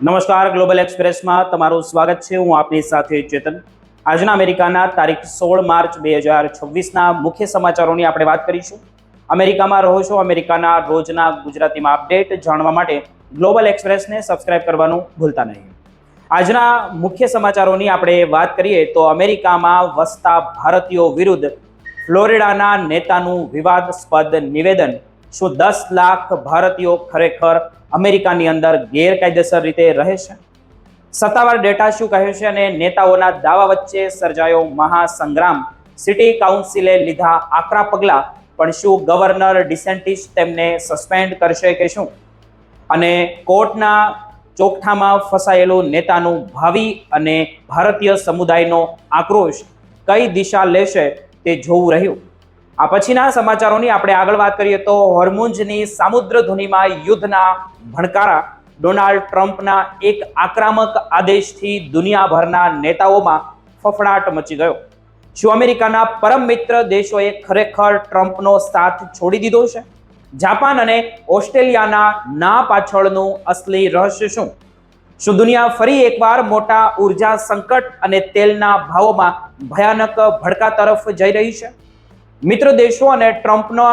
નમસ્કાર, ગ્લોબલ એક્સપ્રેસમાં તમારું સ્વાગત છે. હું આપની સાથે ચેતન. આજના અમેરિકાના તારીખ 16 માર્ચ 2026ના મુખ્ય સમાચારોની આપણે વાત કરીશું. અમેરિકામાં રહો છો, અમેરિકાના રોજના ગુજરાતીમાં અપડેટ જાણવા માટે ગ્લોબલ એક્સપ્રેસને સબસ્ક્રાઇબ કરવાનું ભૂલતા નહીં. આજના મુખ્ય સમાચારોની આપણે વાત કરીએ તો અમેરિકામાં વસતા ભારતીયો વિરુદ્ધ ફ્લોરિડાના નેતાનું વિવાદાસ્પદ નિવેદન. શું 10 લાખ ભારતીયો ખરેખર અમેરિકાની અંદર ગેરકાયદેસર રીતે રહે છે? સત્તાવાર ડેટા શું કહે છે અને નેતાઓના દાવા વચ્ચે સર્જાયો મહાસંગ્રામ. સિટી કાઉન્સિલે લીધા આકરા પગલા, પણ શું ગવર્નર ડિસેન્ટિસ તેમને સસ્પેન્ડ કરશે કે શું? અને કોર્ટના ચોકઠામાં ફસાયેલું નેતાનું ભાવિ અને ભારતીય સમુદાયનો આક્રોશ કઈ દિશા લેશે તે જોવું રહ્યું. આ પછીના સમાચારોની આપણે આગળ વાત કરીએ તો હોર્મુઝની સામુદ્રધુનીમાં યુદ્ધના ભણકારા. ડોનાલ્ડ ટ્રમ્પના એક આક્રમક આદેશથી દુનિયાભરના નેતાઓમાં ફફડાટ મચી ગયો. શું અમેરિકાના પરમ મિત્ર દેશોએ ખરેખર ટ્રમ્પનો સાથ છોડી દીધો છે? જાપાન અને ઓસ્ટ્રેલિયાના ના પાછળનું અસલી રહસ્ય શું? શું દુનિયા ફરી એકવાર મોટા ઉર્જા સંકટ અને તેલના ભાવોમાં ભયાનક ભડકા તરફ જઈ રહી છે? મિત્ર દેશો અને ટ્રમ્પનો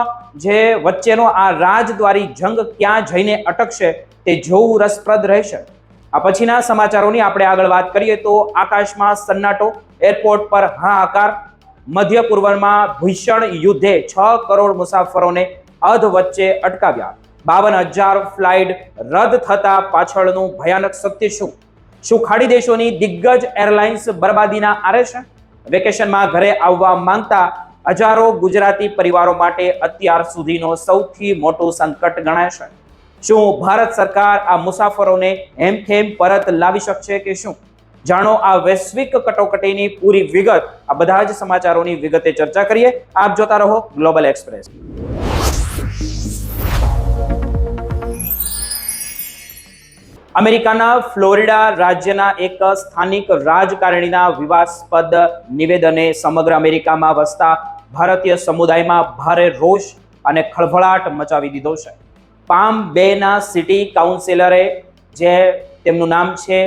જે વચ્ચેનો આ રાજદ્વારી જંગ ક્યાં જઈને અટકશે તે જોવું રસપ્રદ રહેશે. આ પછીના સમાચારોની આપણે આગળ વાત કરીએ તો આકાશમાં સન્નાટો, એરપોર્ટ પર હાહાકાર. મધ્ય પૂર્વમાં ભીષણ યુદ્ધે 6 કરોડ મુસાફરોને અધ વચ્ચે અટકાવ્યા. 52,000 ફ્લાઇટ રદ થતા પાછળનું ભયાનક સત્ય શું? શું ખાડી દેશોની દિગ્ગજ એરલાઇન્સ બરબાદીના આરે છે? વેકેશનમાં ઘરે આવવા માંગતા હજારો ગુજરાતી પરિવારો માટે અત્યાર સુધીનો સૌથી મોટું સંકટ ગણાય છે. શું ભારત સરકાર આ મુસાફરોને હેમખેમ પરત લાવી શકશે કે શું? જાણો આ વૈશ્વિક કટોકટીની પૂરી વિગત. આ બધા જ સમાચારોની વિગતે ચર્ચા કરીએ. આપ જોતા રહો ગ્લોબલ એક્સપ્રેસ. અમેરિકાના ફ્લોરિડા રાજ્યના એક સ્થાનિક રાજકારણીના વિવાદાસ્પદ નિવેદને સમગ્ર અમેરિકામાં વસતા ભારતીય સમુદાયમાં ભારે રોષ અને ખળભળાટ મચાવી દીધો છે. પામ બેના સિટી કાઉન્સિલરે, જે તેમનું નામ છે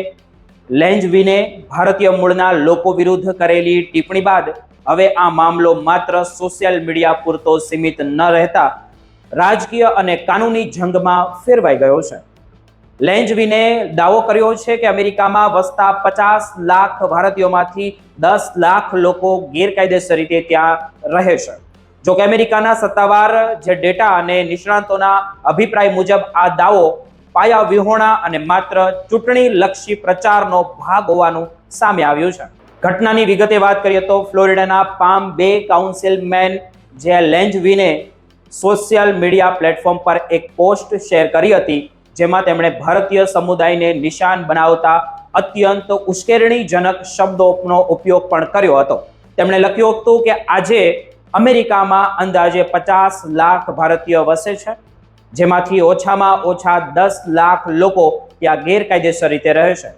લેન્જવિને, ભારતીય મૂળના લોકો વિરુદ્ધ કરેલી ટિપ્પણી બાદ હવે આ મામલો માત્ર સોશિયલ મીડિયા પૂરતો સીમિત ન રહેતા રાજકીય અને કાનૂની જંગમાં ફેરવાઈ ગયો છે. લેન્જવિને દાવો કર્યો છે કે અમેરિકામાં વસતા 50 લાખ ભારતીયોમાંથી 10 લાખ લોકો ગેરકાયદેસર રીતે ત્યાં રહે છે. જોકે અમેરિકાના સત્તાવાર જે ડેટા અને નિષ્ણાતોના અભિપ્રાય મુજબ આ દાવો પાયા વિહોણા અને માત્ર ચૂંટણીલક્ષી પ્રચારનો ભાગ હોવાનું સામે આવ્યું છે. ઘટનાની વિગતે વાત કરીએ તો ફ્લોરિડાના પામ બે કાઉન્સિલમેન જે લેન્જવિને સોશિયલ મીડિયા પ્લેટફોર્મ પર એક પોસ્ટ શેર કરી હતી, જેમાં તેમણે ભારતીય સમુદાયને નિશાન બનાવતા અત્યંત ઉશ્કેરણીજનક શબ્દોનો ઉપયોગ પણ કર્યો હતો. તેમણે લખ્યું હતું કે આજે અમેરિકામાં અંદાજે 50 લાખ ભારતીય વસે છે, જેમાંથી ઓછામાં ઓછા 10 લાખ લોકો ત્યાં ગેરકાયદેસર રીતે રહે છે.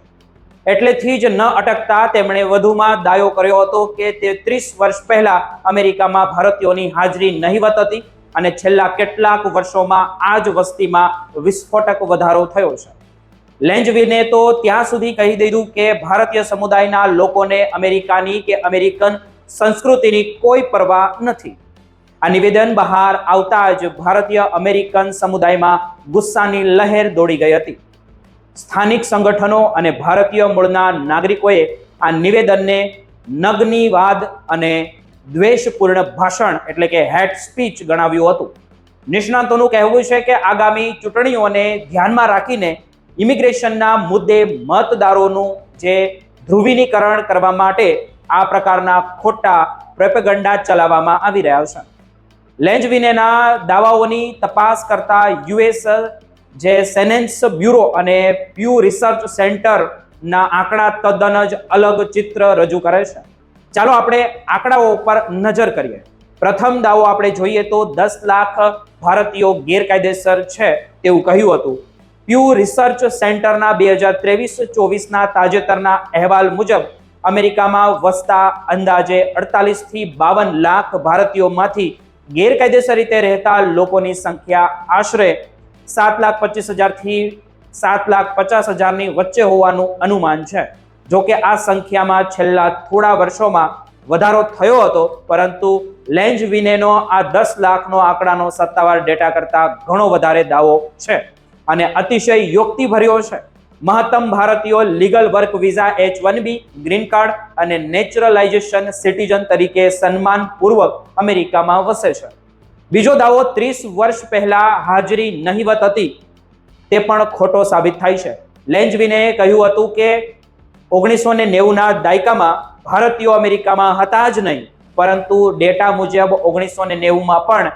એટલેથી જ ન અટકતા તેમણે વધુમાં દાવો કર્યો હતો કે તે 30 વર્ષ પહેલા અમેરિકામાં ભારતીયોની હાજરી નહિવત હતી અને છેલ્લા કેટલાક વર્ષોમાં આ જ વસ્તીમાં વિસ્ફોટક વધારો થયો છે. લેન્જવિને તો ત્યાં સુધી કહી દીધું કે ભારતીય સમુદાયના લોકોને અમેરિકાની કે અમેરિકન સંસ્કૃતિની કોઈ પરવા નથી. આ નિવેદન બહાર આવતા જ ભારતીય અમેરિકન સમુદાયમાં ગુસ્સાની લહેર દોડી ગઈ હતી. સ્થાનિક સંગઠનો અને ભારતીય મૂળના નાગરિકોએ આ નિવેદનને નગ્નીવાદ અને દ્વેષપૂર્ણ ભાષણ એટલે કે હેટ સ્પીચ ગણાવ્યું હતું. નિષ્ણાતોનું કહેવું છે કે આગામી ચૂંટણીઓને ધ્યાનમાં રાખીને ઇમિગ્રેશનના મુદ્દે મતદારોનું જે ધ્રુવીકરણ કરવા માટે આ પ્રકારના ખોટા પ્રોપેગન્ડા ચલાવવામાં આવી રહ્યા છે. લેન્જવિનેના દાવાઓની તપાસ કરતા યુએસ જે સેનેન્સ બ્યુરો અને પ્યુ રિસર્ચ સેન્ટરના આંકડા તદ્દન જ અલગ ચિત્ર રજૂ કરે છે. ચાલો આપણે આંકડાઓ પર નજર કરીએ. પ્રથમ દાવો આપણે જોઈએ તો 10 લાખ ભારતીયો ગેરકાયદેસર છે તેવું કહ્યું હતું. પ્યુ રિસર્ચ સેન્ટરના 2023-24ના તાજેતરના અહેવાલ મુજબ અમેરિકામાં વસતા અંદાજે 48 થી 52 લાખ ભારતીયોમાંથી ગેરકાયદેસર રીતે રહેતા લોકોની સંખ્યા આશરે 7,25,000 થી 7,50,000ની વચ્ચે હોવાનું અનુમાન છે. જો કે આ સંખ્યામાં છેલ્લા થોડા વર્ષોમાં વધારો થયો હતો, પરંતુ લેન્ઝવિનેનો આ 10 લાખનો આંકડાનો સત્તાવાર ડેટા કરતા ઘણો વધારે દાવો છે અને અતિશય યુક્તિભર્યો છે. મહત્તમ ભારતીયો legal work visa H1B, green card અને નેચરલાઇઝેશન સિટીઝન તરીકે સન્માનપૂર્વક અમેરિકામાં વસે છે. બીજો દાવો 30 વર્ષ પહેલા હાજરી નહિવત હતી તે પણ ખોટો સાબિત થાય છે. લેન્ઝવિનેએ કહ્યું હતું કે 1990ના દાયકામાં ભારતીયો અમેરિકામાં હતા જ નહીં, પરંતુ ડેટા મુજબ 1990માં પણ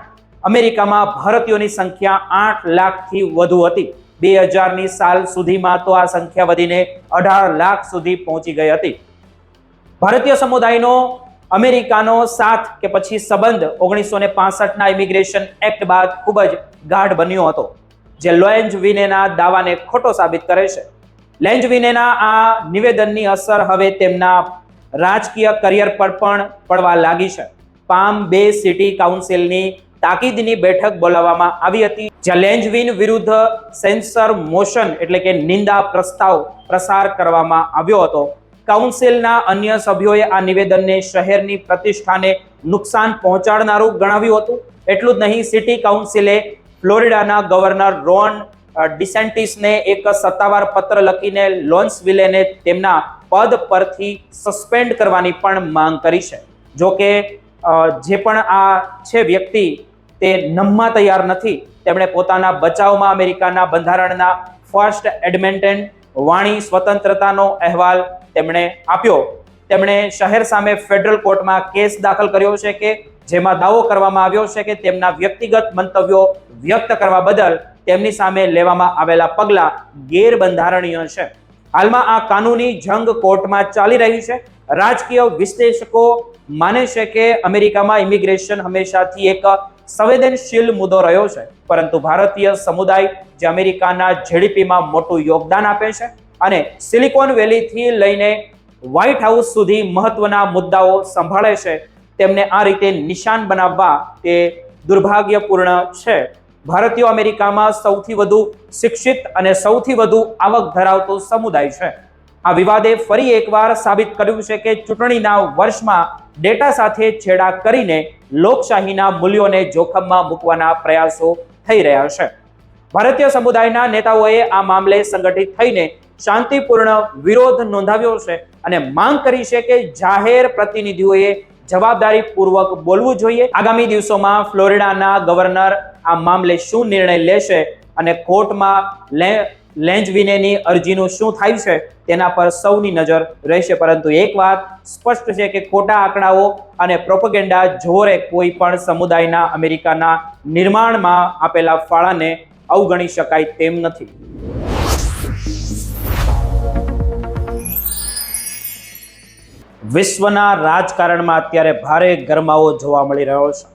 અમેરિકામાં ભારતીયોની સંખ્યા 8 લાખથી વધુ હતી. 2000ની સાલ સુધીમાં તો આ સંખ્યા વધીને 18 લાખ સુધી પહોંચી ગઈ હતી. ભારતીય સમુદાયનો અમેરિકાનો સાથ કે પછી સંબંધ 1965ના ઇમિગ્રેશન એક્ટ બાદ ખૂબ જ ગાઢ બન્યો હતો, જે લેન્ઝવિનેના દાવાને ખોટો સાબિત કરે છે. લેન્ઝવિનેના આ નિવેદનની અસર હવે તેમના રાજકીય કરિયર પર પણ પડવા લાગી છે. પામ બે સિટી કાઉન્સિલની તાકીદની બેઠક બોલાવવામાં આવી હતી, જ્યાં લેન્ઝવિન વિરુદ્ધ સેન્સર મોશન એટલે કે નિંદા પ્રસ્તાવ પ્રસાર કરવામાં આવ્યો હતો. કાઉન્સિલના અન્ય સભ્યોએ આ નિવેદનને શહેરની પ્રતિષ્ઠાને નુકસાન પહોંચાડનારું ગણાવ્યું હતું. એટલું જ નહીં, સિટી કાઉન્સિલે ફ્લોરિડાના ગવર્નર રોન ડિસેન્ટિસને એક સત્તાવાર પત્ર લખીને લોન્સવિલેને તેમના પદ પરથી સસ્પેન્ડ કરવાની પણ માંગ કરી છે. જો કે જે પણ આ છે વ્યક્તિ તે નમવા તૈયાર નથી. તેમણે પોતાના બચાવમાં અમેરિકાના બંધારણના ફર્સ્ટ એમેન્ડમેન્ટ વાણી સ્વતંત્રતાનો અહેવાલ તેમણે આપ્યો. તેમણે શહેર સામે ફેડરલ કોર્ટમાં કેસ દાખલ કર્યો છે કે જેમાં દાવો કરવામાં આવ્યો છે કે તેમના વ્યક્તિગત મંતવ્યો વ્યક્ત કરવા બદલ તેમની સામે લેવામાં આવેલા પગલાં ગેરબંધારણીય છે. હાલમાં આ કાનૂની જંગ કોર્ટમાં ચાલી રહી છે. રાજકીય વિશ્લેષકો માને છે કે અમેરિકામાં ઇમિગ્રેશન હંમેશાથી એક સંવેદનશીલ મુદ્દો રહ્યો છે, પરંતુ ભારતીય સમુદાય જે અમેરિકાના જીડીપીમાં મોટું યોગદાન આપે છે અને સિલિકોન વેલીથી લઈને વ્હાઇટ હાઉસ સુધી મહત્વના મુદ્દાઓ સંભાળે છે, તેમને આ રીતે નિશાન બનાવવા તે દુર્ભાગ્યપૂર્ણ છે. ભારતીયો અમેરિકામાં સૌથી વધુ શિક્ષિત અને સૌથી વધુ આવક ધરાવતો સમુદાય છે. આ વિવાદે ફરી એકવાર સાબિત કર્યું છે કે ચૂંટણીના વર્ષમાં ડેટા સાથે છેડા કરીને લોકશાહીના મૂલ્યોને જોખમમાં મૂકવાના પ્રયાસો થઈ રહ્યા છે. ભારતીય સમુદાયના નેતાઓએ આ મામલે સંગઠિત થઈને શાંતિપૂર્ણ વિરોધ નોંધાવ્યો છે અને માંગ કરી છે કે જાહેર પ્રતિનિધિઓએ જવાબદારીપૂર્વક બોલવું જોઈએ. આગામી દિવસોમાં ફ્લોરિડાના ગવર્નર આ મામલે શું નિર્ણય લેશે અને કોર્ટમાં લેન્ઝવિનેની અરજીનું શું થાય છે તેના પર સૌની નજર રહેશે. પરંતુ એક વાત સ્પષ્ટ છે કે ખોટા આંકડાઓ અને પ્રોપેગેન્ડા જોરે કોઈ પણ સમુદાયના અમેરિકાના નિર્માણમાં આપેલા ફાળાને અવગણી શકાય તેમ નથી. વિશ્વના રાજકારણમાં અત્યારે ભારે ગરમાવો જોવા મળી રહ્યો છે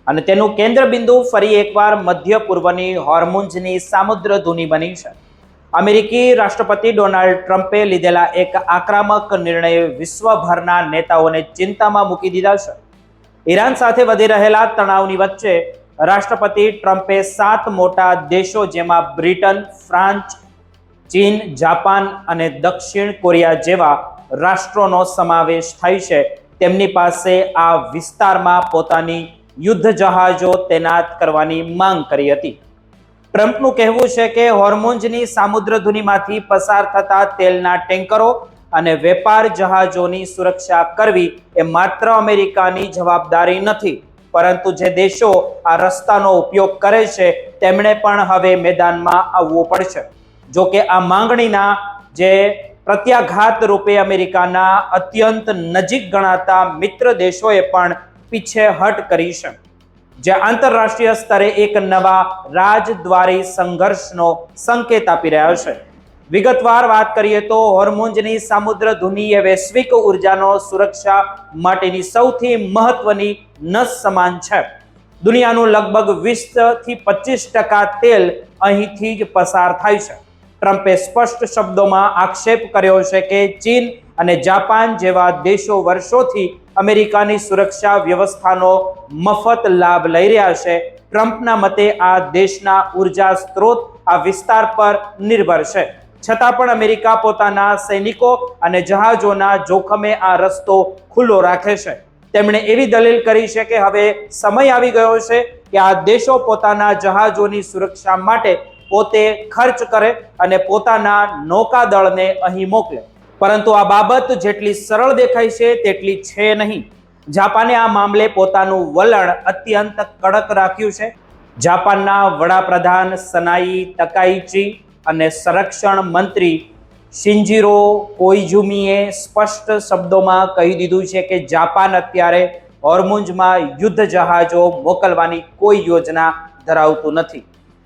અને તેનું કેન્દ્રબિંદુ ફરી એકવાર મધ્ય પૂર્વની હોર્મુઝની સામુદ્રધુની બની છે. અમેરિકી રાષ્ટ્રપતિ ડોનાલ્ડ ટ્રમ્પે લીધેલા એક આક્રમક નિર્ણયે વિશ્વભરના નેતાઓને ચિંતામાં મૂકી દીધા છે. ઈરાન સાથે વધી રહેલા તણાવની વચ્ચે રાષ્ટ્રપતિ ટ્રમ્પે 7 મોટા દેશો જેમાં બ્રિટન, ફ્રાન્સ, ચીન, જાપાન અને દક્ષિણ કોરિયા જેવા રાષ્ટ્રોનો સમાવેશ થાય છે તેમની પાસે આ વિસ્તારમાં પોતાની યુદ્ધ જહાજો તૈનાત કરવાની માંગ કરી હતી. ટ્રમ્પનું કહેવું છે કે હોર્મુઝની સામુદ્રધુનીમાંથી પસાર થતા તેલના ટેન્કરો અને વેપાર જહાજોની સુરક્ષા કરવી એ માત્ર અમેરિકાની જવાબદારી નથી, પરંતુ જે દેશો આ રસ્તાનો ઉપયોગ કરે છે તેમણે પણ હવે મેદાનમાં આવવું પડશે. જો કે આ માંગણીના જે પ્રત્યાઘાત રૂપે અમેરિકાના અત્યંત નજીક ગણાતા મિત્ર દેશોએ પણ પીછેહટ કરી છે, જે આંતરરાષ્ટ્રીય સ્તરે એક નવા રાજદ્વારી સંઘર્ષનો સંકેત આપી રહ્યા છે. વિગતવાર વાત કરીએ તો હોર્મુઝની સામુદ્રધુની એ વૈશ્વિક ઉર્જાનો સુરક્ષા માટેની સૌથી મહત્વની નસ સમાન છે. દુનિયાનું લગભગ 20 થી 25% તેલ અહીંથી જ પસાર થાય છે. ટ્રમ્પે સ્પષ્ટ શબ્દોમાં આક્ષેપ કર્યો છે કે ચીન અને જાપાન જેવા દેશો વર્ષોથી અમેરિકાની સુરક્ષા વ્યવસ્થાનો મફત લાભ લઈ રહ્યા છે. ટ્રમ્પના મતે આ દેશના ઉર્જા સ્ત્રોત આ વિસ્તાર પર નિર્ભર છે. છતાં પણ અમેરિકા પોતાના સૈનિકો અને જહાજોના જોખમે આ રસ્તો ખુલ્લો રાખે છે. તેમણે એવી દલીલ કરી છે કે હવે સમય આવી ગયો છે કે આ દેશો પોતાના જહાજોની સુરક્ષા માટે પોતે ખર્ચ કરે અને પોતાના નૌકાદળને અહીં મોકલે. પરંતુ આ બાબત જેટલી સરળ દેખાય છે તેટલી છે નહીં. જાપાને આ મામલે પોતાનું વલણ અત્યંત કડક રાખ્યું છે. જાપાનના વડાપ્રધાન સનાઈ તકાઇચી અને સંરક્ષણ મંત્રી શિન્જીરો કોઇઝુમીએ સ્પષ્ટ શબ્દોમાં કહી દીધું છે કે જાપાન અત્યારે હોર્મુઝમાં યુદ્ધ જહાજો મોકલવાની કોઈ યોજના ધરાવતું નથી.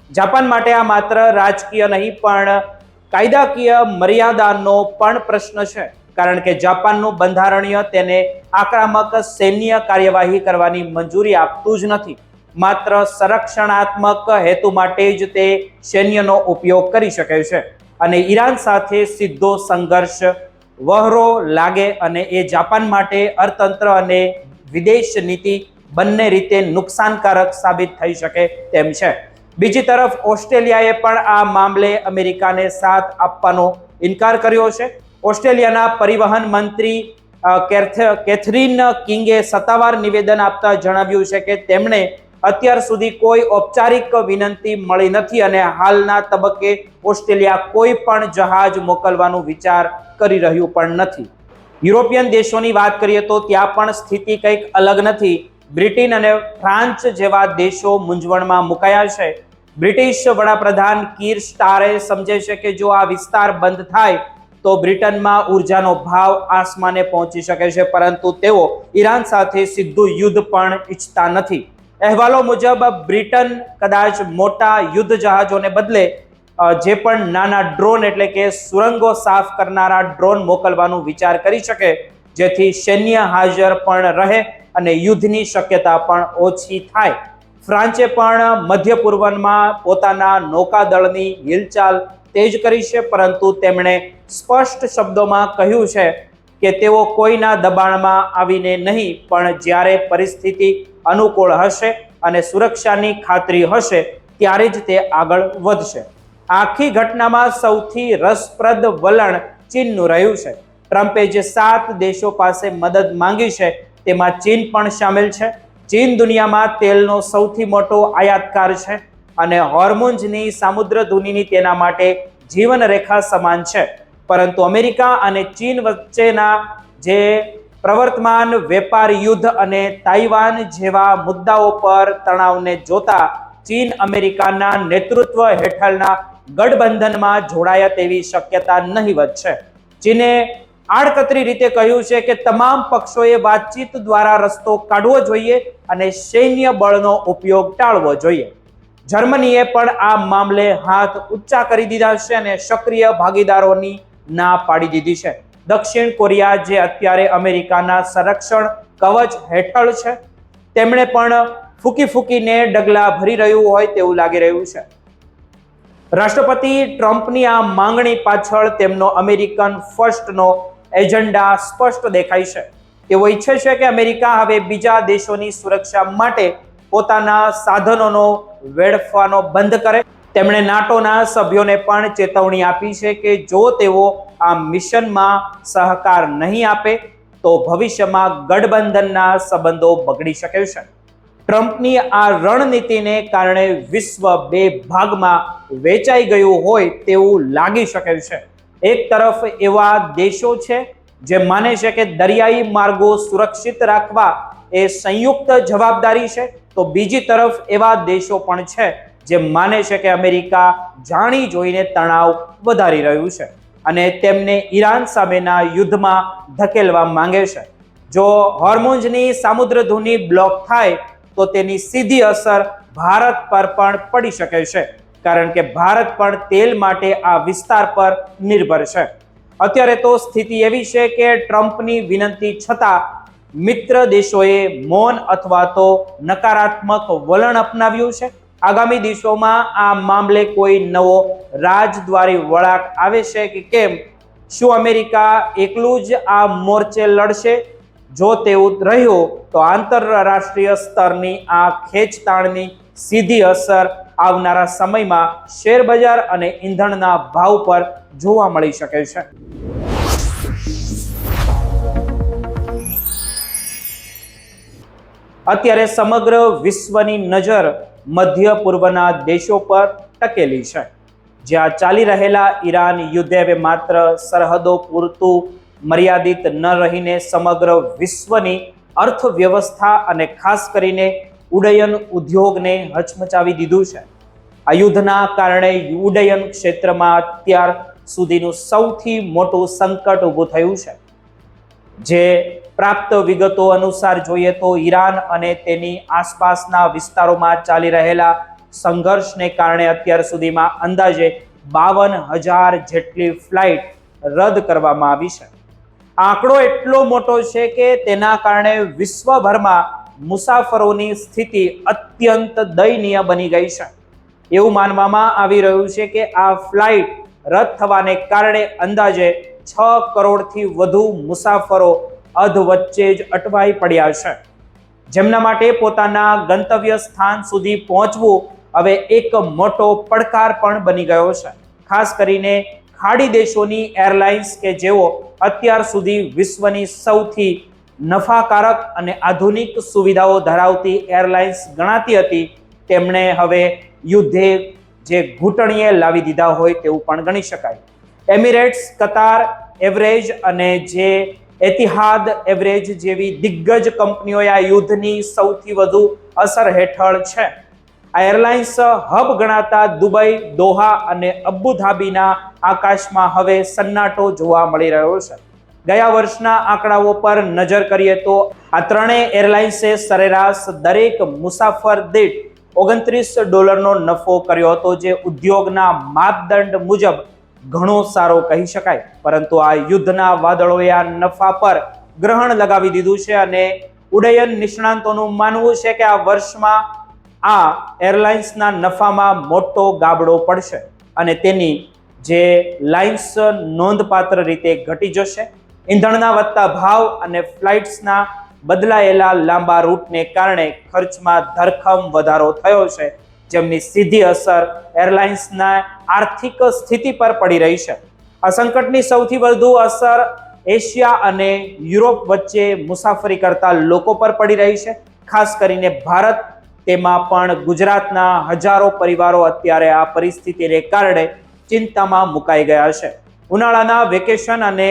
જાપાન માટે આ માત્ર રાજકીય નહીં પણ કાયદાકીય મર્યાદાનો પણ પ્રશ્ન છે, કારણ કે જાપાનનું બંધારણીય તેને આક્રમક સૈન્ય કાર્યવાહી કરવાની મંજૂરી આપતું જ નથી. માત્ર સંરક્ષણાત્મક હેતુ માટે જ તે સૈન્યનો ઉપયોગ કરી શકે છે. અને ઈરાન સાથે સીધો સંઘર્ષ વહોરો લાગે અને એ જાપાન માટે અર્થતંત્ર અને વિદેશ નીતિ બંને રીતે નુકસાનકારક સાબિત થઈ શકે તેમ છે. બીજી તરફ ઓસ્ટ્રેલિયાએ પણ આ મામલે અમેરિકાને સાથ આપવાનો ઇનકાર કર્યો છે. ઓસ્ટ્રેલિયાના પરિવહન મંત્રી કેથરીન કિંગે સત્તાવાર નિવેદન આપતા જણાવ્યું છે કે તેમણે અત્યાર સુધી કોઈ ઔપચારિક વિનંતી મળી નથી અને હાલના તબક્કે ઓસ્ટ્રેલિયા કોઈ પણ જહાજ મોકલવાનો વિચાર કરી રહ્યું પણ નથી. યુરોપિયન દેશોની વાત કરીએ તો ત્યાં પણ સ્થિતિ કંઈક અલગ નથી. બ્રિટન અને ફ્રાન્સ જેવા દેશો મૂંઝવણમાં મુકાયા છે. બ્રિટિશ વડાપ્રધાન કીર સ્ટારે સમજે છે કે જો આ વિસ્તાર બંધ થાય તો બ્રિટનમાં ઉર્જાનો ભાવ આસમાને પહોંચી શકે છે, પરંતુ તેઓ ઈરાન સાથે સીધું યુદ્ધ પણ ઈચ્છતા નથી. અહેવાલો મુજબ બ્રિટન કદાચ મોટા યુદ્ધ જહાજોને બદલે જે પણ નાના ડ્રોન એટલે કે સુરંગો સાફ કરનારા ડ્રોન મોકલવાનો વિચાર કરી શકે, જેથી સૈન્ય હાજર પણ રહે અને યુદ્ધની શક્યતા પણ ઓછી થાય. ફ્રાન્સે પણ મધ્ય પૂર્વમાં પોતાના નૌકાદળની હિલચાલ તેજ કરી છે, પરંતુ તેમણે સ્પષ્ટ શબ્દોમાં કહ્યું છે કે તેઓ કોઈના દબાણમાં આવીને નહીં, પણ જ્યારે પરિસ્થિતિ અનુકૂળ હશે અને સુરક્ષાની ખાતરી હશે ત્યારે જ તે આગળ વધશે. આખી ઘટનામાં સૌથી રસપ્રદ વલણ ચીનનું રહ્યું છે. ટ્રમ્પે જે 7 દેશો પાસે મદદ માંગી છે તેમાં ચીન પણ સામેલ છે. ચીન દુનિયામાં તેલનો સૌથી મોટો આયાતકાર છે અને હોર્મુઝની સામુદ્રધુનીની તેના માટે જીવનરેખા સમાન છે. પરંતુ અમેરિકા અને ચીન વચ્ચેના જે પ્રવર્તમાન વેપાર યુદ્ધ અને તાઇવાન જેવા મુદ્દાઓ પર તણાવને જોતા ચીન અમેરિકાના નેતૃત્વ હેઠળના ગઠબંધનમાં જોડાયા તેવી શક્યતા નહીવત છે. ચીને આડકતરી રીતે કહ્યું છે કે તમામ પક્ષોએ વાતચીત દ્વારા રસ્તો કાઢવો જોઈએ અને સૈન્ય બળનો ઉપયોગ ટાળવો જોઈએ. જર્મનીએ પણ આ મામલે હાથ ઊંચા કરી દીધા છે અને સક્રિય ભાગીદારોની ના પાડી દીધી છે. દક્ષિણ કોરિયા જે અત્યારે અમેરિકાના સંરક્ષણ કવચ હેઠળ છે, તેમણે પણ ફૂંકીને ડગલા ભરી રહ્યું હોય તેવું લાગી રહ્યું છે. રાષ્ટ્રપતિ ટ્રમ્પની આ માંગણી પાછળ તેમનો અમેરિકન ફર્સ્ટનો એજન્ડા સ્પષ્ટ દેખાય છે. તેઓ ઈચ્છે છે કે અમેરિકા હવે બીજા દેશોની સુરક્ષા માટે પોતાના સાધનોનો વેડફવાનો બંધ કરે. તેમણે નાટોના સભ્યોને પણ ચેતવણી આપી છે કે જો તેઓ આ મિશનમાં સહકાર નહીં આપે તો ભવિષ્યમાં ગઠબંધનના સંબંધો બગડી શકે છે. ટ્રમ્પની આ રણનીતિને કારણે વિશ્વ 2 ભાગમાં વેચાઈ ગયું હોય તેવું લાગી શકે છે. એક તરફ એવા દેશો છે જે માને છે કે દરિયાઈ માર્ગો સુરક્ષિત રાખવા એ સંયુક્ત જવાબદારી છે, તો બીજી તરફ એવા દેશો પણ છે જે માને છે કે અમેરિકા જાણી જોઈને તણાવ વધારી રહ્યું છે અને તેમને ઈરાન સામેના યુદ્ધમાં ધકેલવા માંગે છે. જો હોર્મુઝની સામુદ્રધુની બ્લોક થાય તો તેની સીધી અસર ભારત પર પણ પડી શકે છે, કારણ કે ભારત પણ તેલ માટે આ વિસ્તાર પર નિર્ભર છે. અત્યારે તો સ્થિતિ એવી છે કે ટ્રમ્પની વિનંતી છતાં મિત્ર દેશોએ મૌન અથવા તો નકારાત્મક વલણ અપનાવ્યું છે. આગામી દિવસોમાં આ મામલે કોઈ નવો રાજદ્વારી વળાંક આવે છે કે કેમ? શું અમેરિકા એકલું જ આ મોરચે લડશે? જો તેવું રહ્યું તો આંતરરાષ્ટ્રીય સ્તરની આ ખેંચતાણની સીધી અસર આવનારા સમયમાં શેરબજાર અને ઈંધણના ભાવ પર જોવા મળી શકે છે. અત્યારે સમગ્ર વિશ્વની નજર મધ્ય પૂર્વના દેશો પર ટકેલી છે, જ્યાં ચાલી રહેલા ઈરાન યુદ્ધે હવે માત્ર સરહદો પૂરતું મર્યાદિત ન રહીને સમગ્ર વિશ્વની અર્થવ્યવસ્થા અને ખાસ કરીને ઉડ્ડયન ઉદ્યોગને હચમચાવી દીધું છે. આ યુદ્ધના કારણે ઉડ્ડયન ક્ષેત્રમાં અત્યાર સુધીનું સૌથી મોટું સંકટ ઊભું થયું છે. જે પ્રાપ્ત વિગતો અનુસાર જોઈએ તો ઈરાન અને તેની આસપાસના વિસ્તારોમાં ચાલી રહેલા સંઘર્ષને કારણે અત્યાર સુધીમાં અંદાજે 52,000 જેટલી ફ્લાઇટ રદ કરવામાં આવી છે. આંકડો એટલો મોટો છે કે તેના કારણે વિશ્વભરમાં મુસાફરોની સ્થિતિ અત્યંત દયનીય બની ગઈ છે. એવું માનવામાં આવી રહ્યું છે કે આ ફ્લાઇટ રદ થવાને કારણે અંદાજે 6 કરોડથી વધુ મુસાફરો અધવચ્ચે જ અટવાઈ પડ્યા છે, જેમના માટે પોતાના ગંતવ્ય સ્થાન સુધી પહોંચવું હવે એક મોટો પડકાર પણ બની ગયો છે. ખાસ કરીને ખાડી દેશોની એરલાઇન્સ કે જેઓ અત્યાર સુધી વિશ્વની સૌથી નફાકારક અને આધુનિક સુવિધાઓ ધરાવતી એરલાઇન્સ ગણાતી હતી, તેમણે હવે યુદ્ધે જે ઘૂંટણીએ લાવી દીધા હોય તેવું પણ ગણી શકાય. એમિરેટ્સ, કતાર એવરેજ અને જે એતિહાદ એવરેજ જેવી દિગ્ગજ કંપનીઓ આ યુદ્ધની સૌથી વધુ અસર હેઠળ છે. આ એરલાઇન્સ હબ ગણાતા દુબઈ, દોહા અને અબુધાબીના આકાશમાં હવે સન્નાટો જોવા મળી રહ્યો છે. ગયા વર્ષના આંકડાઓ પર નજર કરીએ તો આ ત્રણેય એરલાઇન્સે સરેરાશ દરેક મુસાફર દીઠ $29 નફો કર્યો હતો, જે ઉદ્યોગના માપદંડ મુજબ ઘણો સારો કહી શકાય. પરંતુ આ યુદ્ધના વાદળોએ આ નફા પર ગ્રહણ લગાવી દીધું છે અને ઉડ્ડયન નિષ્ણાંતોનું માનવું છે કે આ વર્ષમાં આ એરલાઇન્સના નફામાં મોટો ગાબડો પડશે અને તેની જે લાઇન્સ નોંધપાત્ર રીતે ઘટી જશે. ઈંધણના વધતા ભાવ અને ફ્લાઇટ્સના બદલાયેલા લાંબા રૂટને કારણે ખર્ચમાં ધરખમ વધારો થયો છે, જેમની સીધી અસર એરલાઇન્સના આર્થિક સ્થિતિ પર પડી રહી છે. આ સંકટની સૌથી વધુ અસર એશિયા અને યુરોપ વચ્ચે મુસાફરી કરતા લોકો પર પડી રહી છે. ખાસ કરીને ભારત, તેમાં પણ ગુજરાતના હજારો પરિવારો અત્યારે આ પરિસ્થિતિને કારણે ચિંતામાં મુકાઈ ગયા છે. ઉનાળાના વેકેશન અને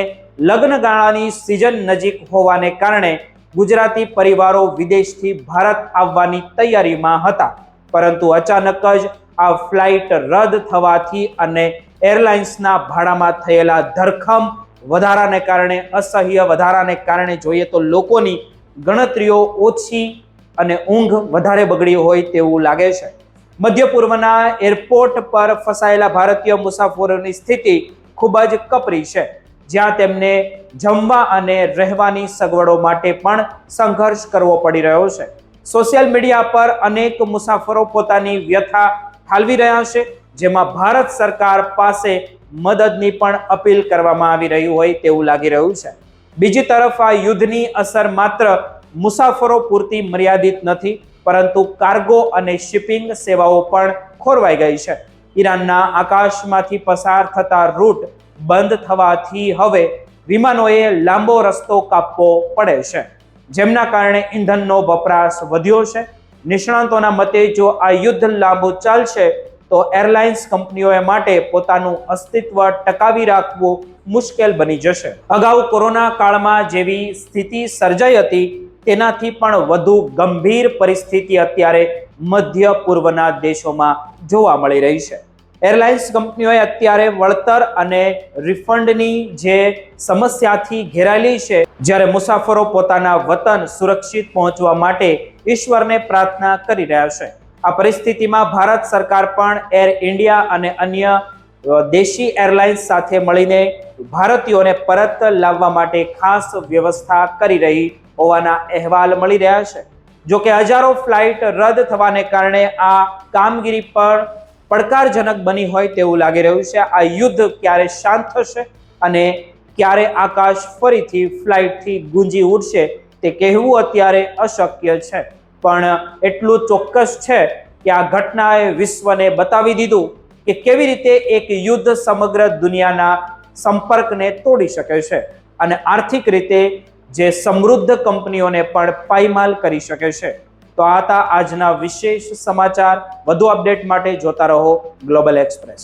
લગ્નગાળાની સિઝન નજીક હોવાને કારણે ગુજરાતી પરિવારો વિદેશથી ભારત આવવાની તૈયારીમાં હતા, પરંતુ અચાનક જ આ ફ્લાઇટ રદ થવાથી અને એરલાઇન્સના ભાડામાં થયેલા ધરખમ વધારાને કારણે, અસહ્ય વધારાને કારણે જોઈએ તો લોકોની ગણતરીઓ ઓછી અને ઊંઘ વધારે બગડી હોય તેવું લાગે છે. મધ્ય પૂર્વના એરપોર્ટ પર ફસાયેલા ભારતીય મુસાફરોની સ્થિતિ ખૂબ જ કપરી છે, જ્યાં તેમને જમવા અને રહેવાની સગવડો માટે પણ સંઘર્ષ કરવો પડી રહ્યો છે. સોશિયલ મીડિયા પર અનેક મુસાફરો પોતાની વ્યથા ઠાલવી રહ્યા છે, જેમાં ભારત સરકાર પાસે મદદની પણ અપીલ કરવામાં આવી રહી હોય તેવું લાગી રહ્યું છે. બીજી તરફ આ યુદ્ધની અસર માત્ર મુસાફરો પૂરતી મર્યાદિત નથી, પરંતુ કાર્ગો અને શિપિંગ સેવાઓ પણ ખોરવાઈ ગઈ છે. ઈરાનના આકાશમાંથી પસાર થતા રૂટ બંધ થવાથી હવે વિમાનોએ લાંબો રસ્તો કાપવો પડે છે, જેમના કારણે ઈંધણનો વપરાશ વધ્યો છે. નિષ્ણાંતોના મતે જો આ યુદ્ધ લાંબુ ચાલશે તો એરલાઇન્સ કંપનીઓ માટે પોતાનું અસ્તિત્વ ટકાવી રાખવું મુશ્કેલ બની જશે. અગાઉ કોરોના કાળમાં જેવી સ્થિતિ સર્જાઈ હતી તેનાથી પણ વધુ ગંભીર પરિસ્થિતિ અત્યારે મધ્ય પૂર્વના દેશોમાં જોવા મળી રહી છે. એરલાઇન્સ કંપનીઓએ અત્યારે વળતર અને રિફંડની જે સમસ્યાથી ઘેરાયેલી છે, જ્યારે મુસાફરો પોતાના વતન સુરક્ષિત પહોંચવા માટે ઈશ્વરને પ્રાર્થના કરી રહ્યા છે. આ પરિસ્થિતિમાં ભારત સરકાર પણ એર ઇન્ડિયા અને અન્ય દેશી એરલાઇન્સ સાથે મળીને ભારતીયોને પરત લાવવા માટે ખાસ વ્યવસ્થા કરી રહી હોવાના અહેવાલ મળી રહ્યા છે. જો કે હજારો ફ્લાઇટ રદ થવાને કારણે આ કામગીરી પર પડકારજનક બની હોય તેવું લાગી રહ્યું છે. આ યુદ્ધ ક્યારે શાંત થશે અને ક્યારે આકાશ ફરીથી ફ્લાઇટથી ગુંજી ઉઠશે તે કહેવું અત્યારે અશક્ય છે. પણ એટલું ચોક્કસ છે કે આ ઘટનાએ વિશ્વને બતાવી દીધું કે કેવી રીતે એક યુદ્ધ સમગ્ર દુનિયાના સંપર્કને તોડી શકે છે અને આર્થિક રીતે જે સમૃદ્ધ કંપનીઓને પણ પાયમાલ કરી શકે છે. તો આ હતા આજના વિશેષ સમાચાર. વધુ અપડેટ માટે જોતા રહો ગ્લોબલ એક્સપ્રેસ.